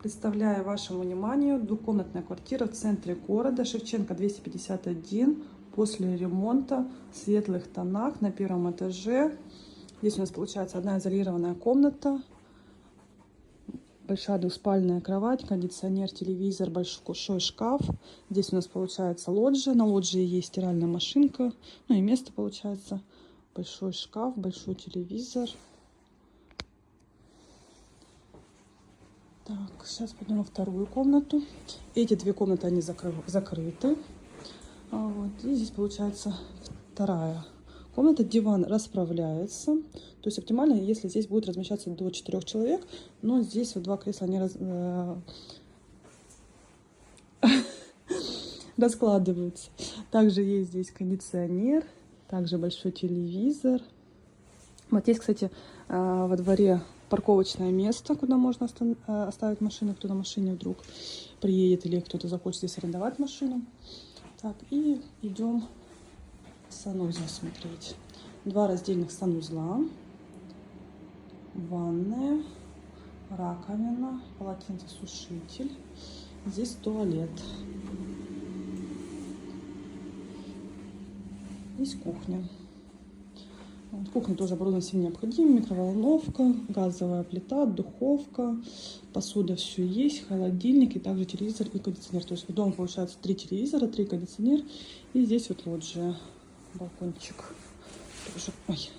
Представляю вашему вниманию двухкомнатная квартира в центре города, Шевченко 251, после ремонта, в светлых тонах, на первом этаже. Здесь у нас получается одна изолированная комната, большая двухспальная кровать, кондиционер, телевизор, большой шкаф. Здесь у нас получается лоджия, на лоджии есть стиральная машинка, ну и место получается. Большой шкаф, большой телевизор. Так, сейчас пойдем во вторую комнату. Эти две комнаты, они закрыты. Вот. И здесь получается вторая комната. Диван расправляется. То есть оптимально, если здесь будет размещаться до 4 человек. Но здесь вот два кресла они раскладываются. Также есть здесь кондиционер. Также большой телевизор. Вот здесь, кстати, во дворе парковочное место, куда можно оставить машину, кто на машине вдруг приедет или кто-то захочет здесь арендовать машину. Так, и идем санузел смотреть. Два раздельных санузла, ванная, раковина, полотенцесушитель. Здесь туалет. Здесь кухня. В кухне тоже оборудовано всем необходимым. Микроволновка, газовая плита, духовка, посуда все есть, холодильник и также телевизор и кондиционер. То есть в доме получается 3 телевизора, 3 кондиционера. И здесь вот лоджия, балкончик. Тоже, ой,